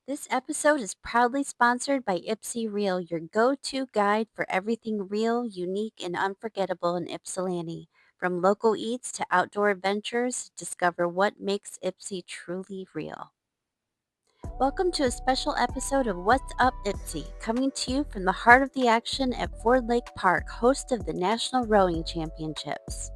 This episode is proudly sponsored by Ypsi Real, your go-to guide for everything real, unique, and unforgettable in Ypsilanti. From local eats to outdoor adventures, discover what makes Ypsi truly real. Welcome to a special episode of What's Up Ypsi, coming to you from the heart of the action at Ford Lake Park, host of the National Rowing Championships.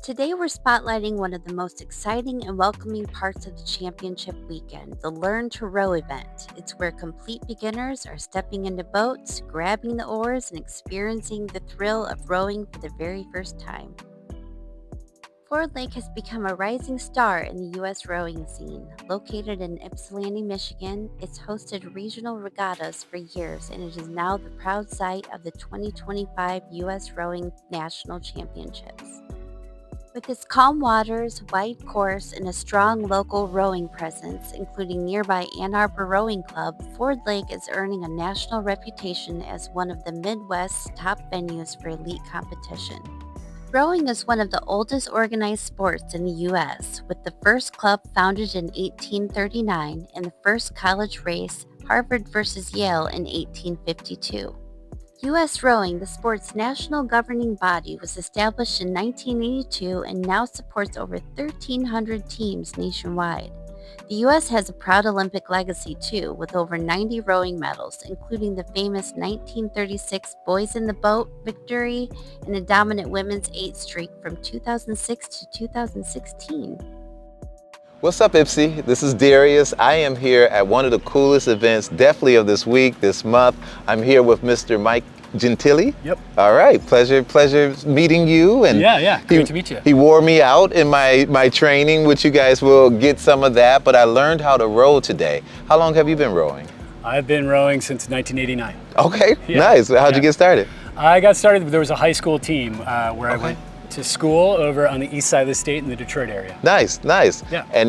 Today, we're spotlighting one of the most exciting and welcoming parts of the championship weekend, the Learn to Row event. It's where complete beginners are stepping into boats, grabbing the oars, and experiencing the thrill of rowing for the very first time. Ford Lake has become a rising star in the U.S. rowing scene. Located in Ypsilanti, Michigan, it's hosted regional regattas for years, and it is now the proud site of the 2025 U.S. Rowing National Championships. With its calm waters, wide course, and a strong local rowing presence, including nearby Ann Arbor Rowing Club, Ford Lake is earning a national reputation as one of the Midwest's top venues for elite competition. Rowing is one of the oldest organized sports in the U.S., with the first club founded in 1839 and the first college race, Harvard versus Yale, in 1852. U.S. Rowing, the sport's national governing body, was established in 1982 and now supports over 1,300 teams nationwide. The U.S. has a proud Olympic legacy, too, with over 90 rowing medals, including the famous 1936 Boys in the Boat victory and a dominant women's 8 streak from 2006 to 2016. What's up, Ypsi? This is Darius. I am here at one of the coolest events, definitely of this week, this month. I'm here with Mr. Mike Gentili. Yep. All right. Pleasure meeting you. And Yeah. Great to meet you. He wore me out in my training, which you guys will get some of that, but I learned how to row today. How long have you been rowing? I've been rowing since 1989. Okay, Yeah. nice. How'd you get started? I got started, there was a high school team where I went to school over on the east side of the state in the Detroit area. Nice. Yeah. And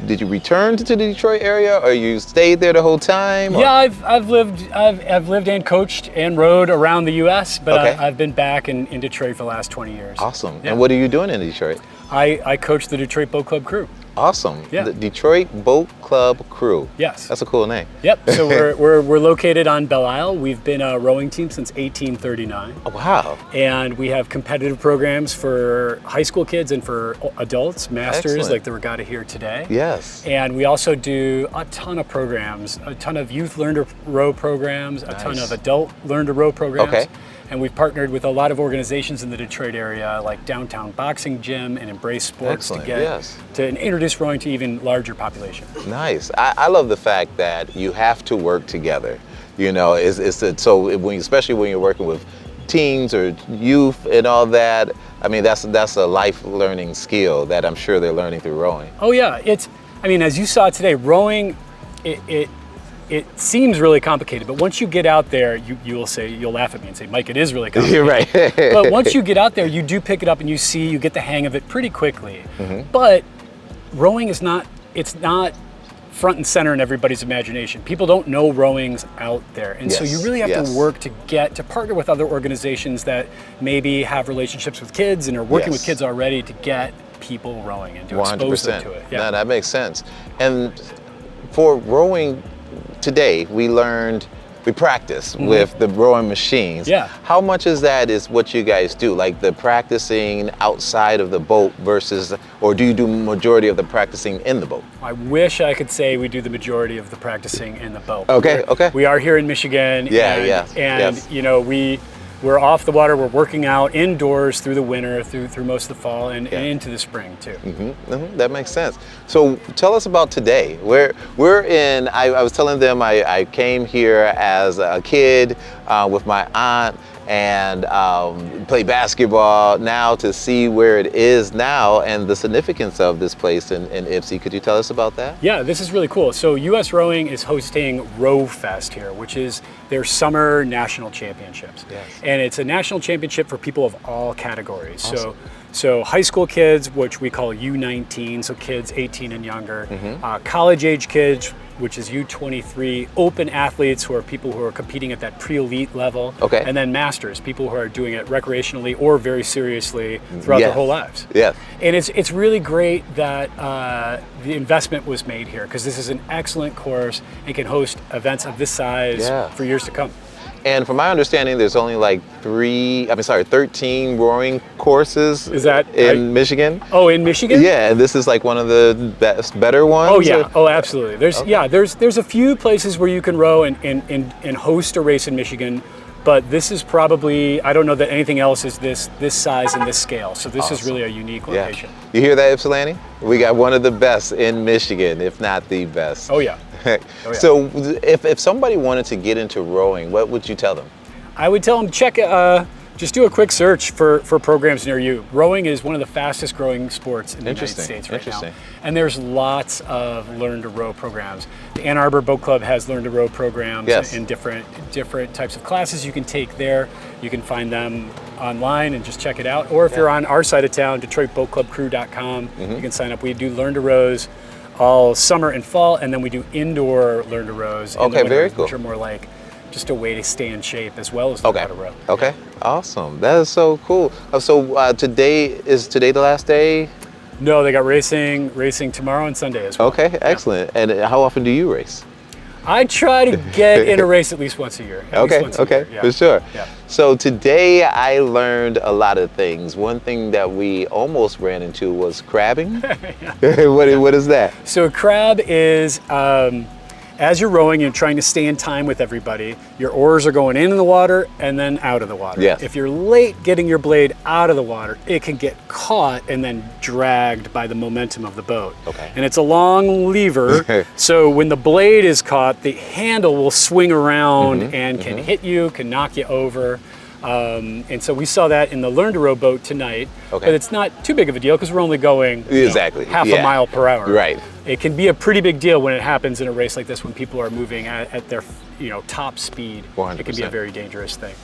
did you return to the Detroit area, or you stayed there the whole time? Or? Yeah, I've lived and coached and rowed around the U.S., but Okay. I've been back in Detroit for the last 20 years. Awesome. Yeah. And what are you doing in Detroit? I coach the Detroit Boat Club crew. Awesome. Yeah. The Detroit Boat Club crew. Yes. That's a cool name. Yep. So we're located on Belle Isle. We've been a rowing team since 1839. Oh, wow. And we have competitive programs for high school kids and for adults, masters, Excellent. like the regatta here today. Yes. And we also do a ton of programs, a ton of youth learn to row programs, a ton Nice. of adult learn to row programs. Okay. And we've partnered with a lot of organizations in the Detroit area, like Downtown Boxing Gym and Embrace Sports, Excellent, to get yes. to introduce rowing to even larger population. Nice. I love the fact that you have to work together. You know, especially when you're working with teens or youth and all that. I mean, that's a life learning skill that I'm sure they're learning through rowing. Oh yeah, as you saw today, rowing, it seems really complicated, but once you get out there, you'll laugh at me and say, Mike, it is really complicated. You're right. But once you get out there, you do pick it up and you get the hang of it pretty quickly. Mm-hmm. But rowing it's not front and center in everybody's imagination. People don't know rowing's out there. And so you really have to work to partner with other organizations that maybe have relationships with kids and are working with kids already to get people rowing and to expose them to it. No, that makes sense. And for rowing today, we practice with the rowing machines. Yeah. How much is what you guys do? Like the practicing outside of the boat or do you do majority of the practicing in the boat? I wish I could say we do the majority of the practicing in the boat. Okay. We are here in Michigan. And we're off the water. We're working out indoors through the winter, through most of the fall, and into the spring too. That makes sense. So tell us about today. I was telling them I came here as a kid with my aunt and play basketball. Now to see where it is now and the significance of this place in Ypsi. Could you tell us about that? Yeah, this is really cool. So US Rowing is hosting Row Fest here, which is their summer national championships. Yes. And it's a national championship for people of all categories. Awesome. So high school kids, which we call U19, so kids 18 and younger, college age kids, which is U23, open athletes who are people who are competing at that pre-elite level, and then masters, people who are doing it recreationally or very seriously throughout their whole lives. And it's really great that the investment was made here, because this is an excellent course and can host events of this size for years to come. And from my understanding, there's only like 13 rowing courses in Michigan. Oh, in Michigan? Yeah, and this is like one of the better ones? Oh, yeah. Oh, absolutely. There's a few places where you can row and host a race in Michigan, but this is probably, I don't know that anything else is this size and this scale. So this is really a unique location. You hear that, Ypsilanti? We got one of the best in Michigan, if not the best. Oh, yeah. So if somebody wanted to get into rowing, what would you tell them? I would tell them just do a quick search for programs near you. Rowing is one of the fastest growing sports in the United States right now. And there's lots of learn to row programs. The Ann Arbor Boat Club has learn to row programs in different types of classes you can take there. You can find them online and just check it out. Or if you're on our side of town, DetroitBoatClubCrew.com, you can sign up. We do learn to rows all summer and fall, and then we do indoor learn to rows. Very cool. Which are more like just a way to stay in shape as well as learn how to row. Awesome. That is so cool. So today the last day? No, they got racing tomorrow and Sunday as well. Excellent. And how often do you race? I try to get in a race at least once a year. For sure. So today I learned a lot of things. One thing that we almost ran into was crabbing. What is that? So crab is, as you're rowing, you're trying to stay in time with everybody. Your oars are going in the water and then out of the water. If you're late getting your blade out of the water, it can get caught and then dragged by the momentum of the boat. And it's a long lever, so when the blade is caught, the handle will swing around and can hit you, can knock you over. And so we saw that in the Learn to Row boat tonight, but it's not too big of a deal because we're only going half a mile per hour. It can be a pretty big deal when it happens in a race like this, when people are moving at their top speed. 100%. It can be a very dangerous thing.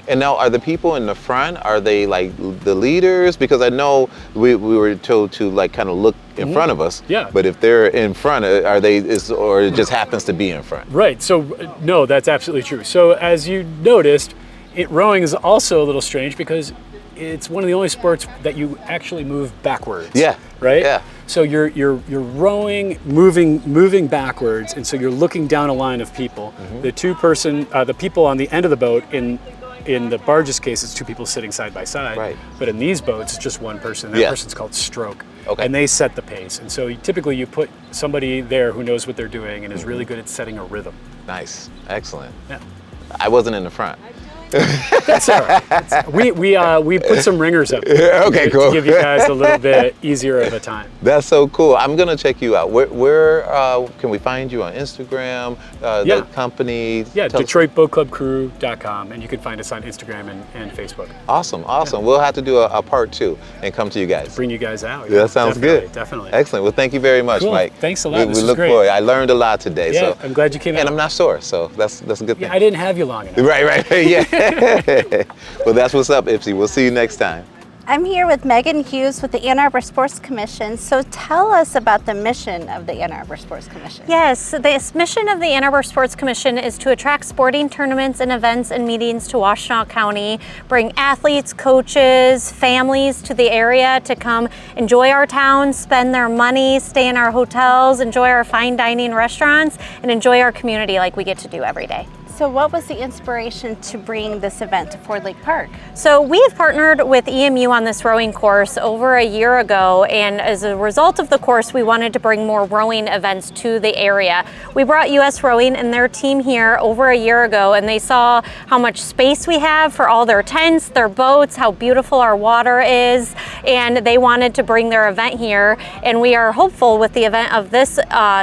And now, are the people in the front, are they like the leaders? Because I know we were told to like kind of look in front of us. But if they're in front, are they, or it just happens to be in front? Right. So no, that's absolutely true. So as you noticed, rowing is also a little strange because it's one of the only sports that you actually move backwards. Right? So you're rowing, moving backwards, and so you're looking down a line of people. The people on the end of the boat, in the barge's case, it's two people sitting side by side. But in these boats, it's just one person. That person's called stroke. And they set the pace. And so typically you put somebody there who knows what they're doing and is really good at setting a rhythm. Nice. Excellent. I wasn't in the front. That's all right. We put some ringers up there to give you guys a little bit easier of a time. That's so cool. I'm gonna check you out. Where can we find you on Instagram? The company? DetroitBoatClubCrew.com, and you can find us on Instagram and Facebook. Awesome. We'll have to do a part 2 and come to you guys. Bring you guys out. That sounds good. Definitely. Excellent. Well, thank you very much, Mike. Thanks a lot. We look forward. I learned a lot today. So I'm glad you came out. And I'm not sore, so that's a good thing. I didn't have you long enough. Right. Well, that's what's up, Ypsi. We'll see you next time. I'm here with Megan Hughes with the Ann Arbor Sports Commission. So tell us about the mission of the Ann Arbor Sports Commission. Yes, the mission of the Ann Arbor Sports Commission is to attract sporting tournaments and events and meetings to Washtenaw County, bring athletes, coaches, families to the area to come enjoy our town, spend their money, stay in our hotels, enjoy our fine dining restaurants, and enjoy our community like we get to do every day. So what was the inspiration to bring this event to Ford Lake Park? So we've partnered with EMU on this rowing course over a year ago, and as a result of the course, we wanted to bring more rowing events to the area. We brought USRowing and their team here over a year ago, and they saw how much space we have for all their tents, their boats, how beautiful our water is, and they wanted to bring their event here. And we are hopeful with the event of this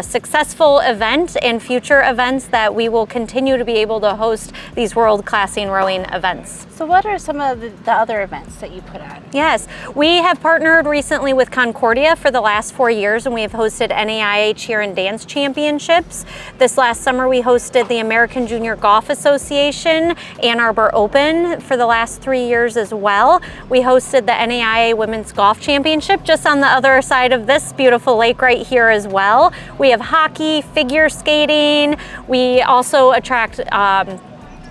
successful event and future events that we will continue to be able to host these world-class rowing events. So what are some of the other events that you put on? Yes, we have partnered recently with Concordia for the last 4 years, and we have hosted NAIA Cheer and Dance Championships. This last summer we hosted the American Junior Golf Association Ann Arbor Open for the last 3 years as well. We hosted the NAIA Women's Golf Championship just on the other side of this beautiful lake right here as well. We have hockey, figure skating. We also attract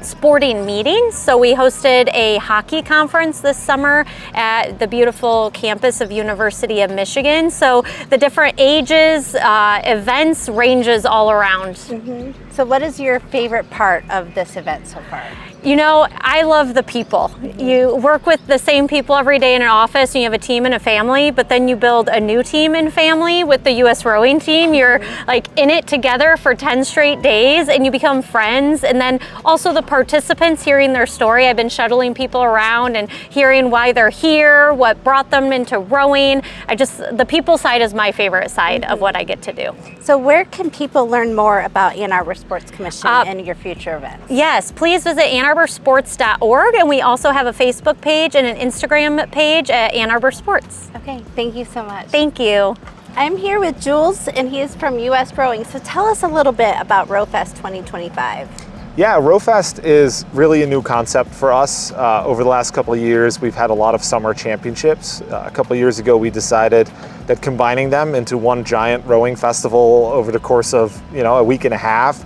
sporting meetings. So we hosted a hockey conference this summer at the beautiful campus of University of Michigan. So the different ages, events, ranges all around. Mm-hmm. So what is your favorite part of this event so far? You know, I love the people. You work with the same people every day in an office, and you have a team and a family, but then you build a new team and family with the US rowing team. You're like in it together for 10 straight days, and you become friends. And then also the participants, hearing their story. I've been shuttling people around and hearing why they're here, what brought them into rowing. The people side is my favorite side of what I get to do. So where can people learn more about Ann Arbor Sports Commission and your future events? Yes, please visit AnnArborSports.org, and we also have a Facebook page and an Instagram page at Ann Arbor Sports. Okay, thank you so much. Thank you. I'm here with Jules, and he is from US Rowing. So tell us a little bit about RowFest 2025. Yeah, RowFest is really a new concept for us. Over the last couple of years, we've had a lot of summer championships. A couple of years ago, we decided that combining them into one giant rowing festival over the course of a week and a half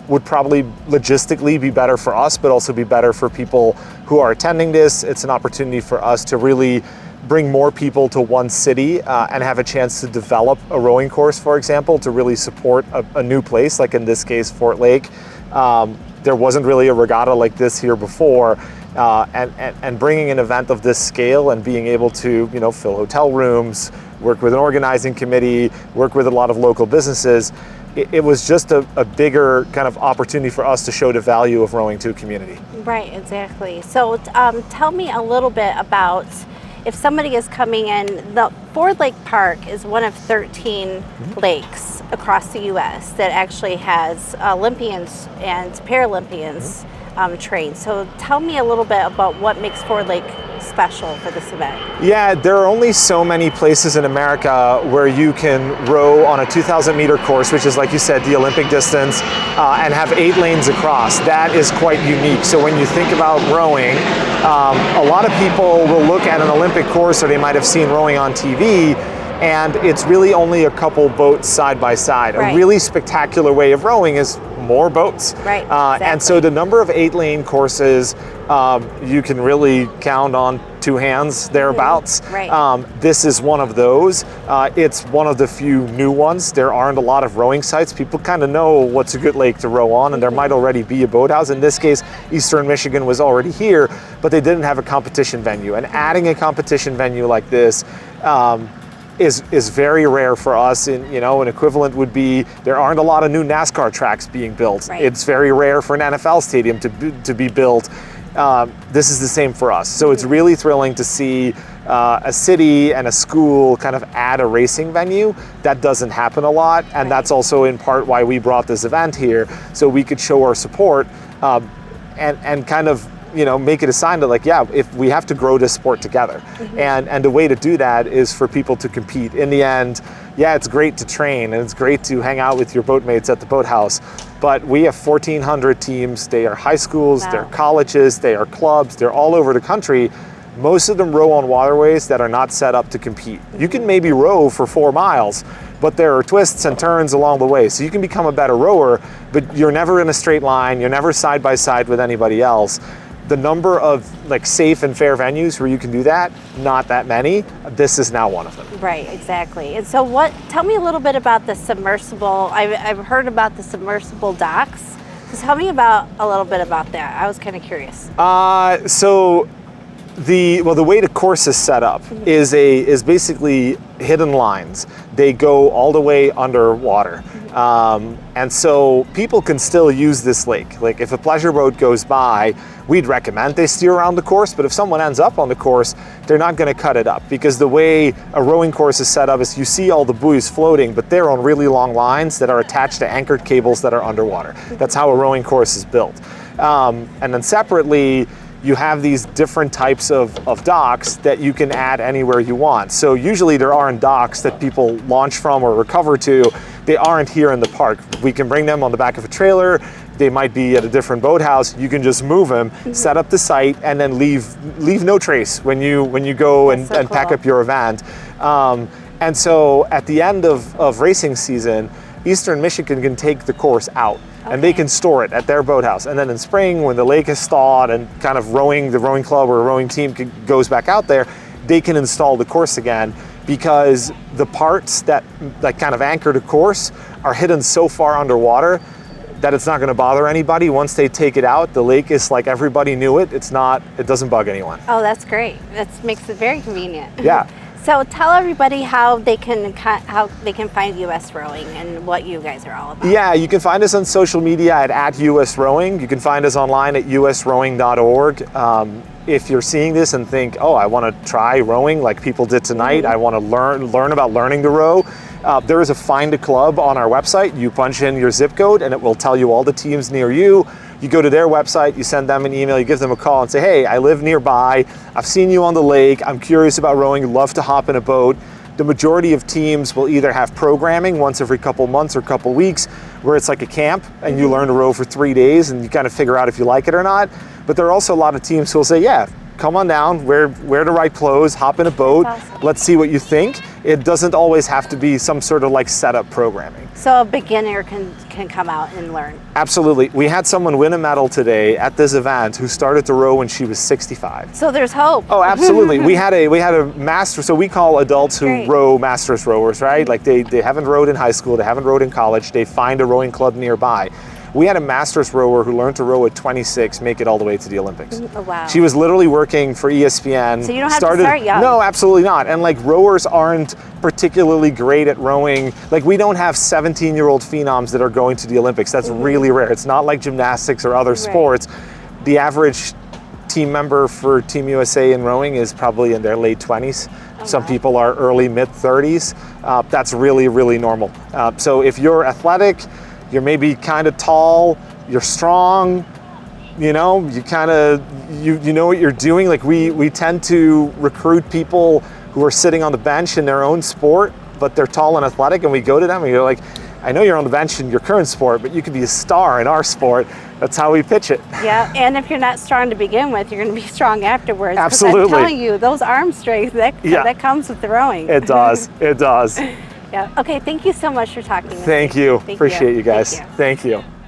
would probably logistically be better for us, but also be better for people who are attending this. It's an opportunity for us to really bring more people to one city and have a chance to develop a rowing course, for example, to really support a new place, like in this case, Fort Lake. There wasn't really a regatta like this here before, and bringing an event of this scale and being able to fill hotel rooms, work with an organizing committee, work with a lot of local businesses, it was just a bigger kind of opportunity for us to show the value of rowing to a community. Right, exactly. So tell me a little bit about if somebody is coming in. The Ford Lake Park is one of 13 lakes across the U.S. that actually has Olympians and Paralympians train. So tell me a little bit about what makes Ford Lake special for this event. Yeah, there are only so many places in America where you can row on a 2,000 meter course, which is, like you said, the Olympic distance, and have 8 lanes across. That is quite unique. So when you think about rowing, a lot of people will look at an Olympic course, or they might have seen rowing on TV, and it's really only a couple boats side by side. Right. A really spectacular way of rowing is more boats. Right, exactly. And so the number of 8-lane courses, you can really count on 2 hands thereabouts. Right. This is one of those. It's one of the few new ones. There aren't a lot of rowing sites. People kind of know what's a good lake to row on, and there might already be a boathouse. In this case, Eastern Michigan was already here, but they didn't have a competition venue. And adding a competition venue like this is very rare for us. And an equivalent would be, there aren't a lot of new NASCAR tracks being built. Right. It's very rare for an NFL stadium to be built. This is the same for us. So it's really thrilling to see a city and a school kind of add a racing venue. That doesn't happen a lot, and Right. that's also in part why we brought this event here, so we could show our support and kind of make it a sign that, like, yeah, if we have to grow this sport together. And the way to do that is for people to compete. In the end, yeah, it's great to train and it's great to hang out with your boatmates at the boathouse, but we have 1,400 teams. They are high schools, Wow. they're colleges, they are clubs, they're all over the country. Most of them row on waterways that are not set up to compete. You can maybe row for 4 miles, but there are twists and turns along the way. So you can become a better rower, but you're never in a straight line, you're never side by side with anybody else. The number of safe and fair venues where you can do that, not that many. This is now one of them. Right, exactly. And so tell me a little bit about the submersible. I've heard about the submersible docks. So tell me a little bit about that. I was kind of curious. So The way the course is set up is basically hidden lines. They go all the way underwater, and so people can still use this lake. Like if a pleasure boat goes by, we'd recommend they steer around the course. But if someone ends up on the course, they're not going to cut it up, because the way a rowing course is set up is you see all the buoys floating, but they're on really long lines that are attached to anchored cables that are underwater. That's how a rowing course is built. And then separately, you have these different types of docks that you can add anywhere you want. So usually there aren't docks that people launch from or recover to. They aren't here in the park. We can bring them on the back of a trailer. They might be at a different boathouse. You can just move them, set up the site, and then leave no trace when you go and pack up your event. And so at the end of racing season, Eastern Michigan can take the course out. Okay. And they can store it at their boathouse. And then in spring, when the lake is thawed and kind of the rowing club or rowing team goes back out there, they can install the course again, because the parts that kind of anchor the course are hidden so far underwater that it's not going to bother anybody. Once they take it out, the lake is like everybody knew it. It doesn't bug anyone. Oh, that's great. That makes it very convenient. Yeah. So tell everybody how they can find US Rowing and what you guys are all about. Yeah, you can find us on social media at USRowing. You can find us online at usrowing.org. If you're seeing this and think, oh, I want to try rowing like people did tonight, I want to learn about learning to row, there is a Find a Club on our website. You punch in your zip code and it will tell you all the teams near you. You go to their website, you send them an email, you give them a call and say, hey, I live nearby, I've seen you on the lake, I'm curious about rowing, love to hop in a boat. The majority of teams will either have programming once every couple months or couple weeks, where it's like a camp and you learn to row for 3 days and you kind of figure out if you like it or not. But there are also a lot of teams who will say, yeah, come on down, wear the right clothes, hop in a boat, awesome. Let's see what you think. It doesn't always have to be some sort of like setup programming. So a beginner can come out and learn. Absolutely. We had someone win a medal today at this event who started to row when she was 65. So there's hope. Oh, absolutely. we had a master, so we call adults who row masters rowers, right? Like they haven't rowed in high school, they haven't rowed in college, they find a rowing club nearby. We had a masters rower who learned to row at 26 make it all the way to the Olympics. Oh, wow. She was literally working for ESPN. So you don't have to start young. No, absolutely not. And like rowers aren't particularly great at rowing. Like we don't have 17-year-old phenoms that are going to the Olympics. That's really rare. It's not like gymnastics or other sports. The average team member for Team USA in rowing is probably in their late 20s. Some people are early mid-30s. That's really, really normal. So if you're athletic, you're maybe kind of tall, you're strong, you know, you kind of, you know what you're doing. Like we tend to recruit people who are sitting on the bench in their own sport, but they're tall and athletic, and we go to them and you're like, I know you're on the bench in your current sport, but you could be a star in our sport. That's how we pitch it. Yeah, and if you're not strong to begin with, you're going to be strong afterwards. Absolutely. I'm telling you, those arm strength, that comes with the rowing. It does, it does. Yeah. Okay, thank you so much for talking with me. Thank you. Thank Appreciate you guys. Thank you. Thank you.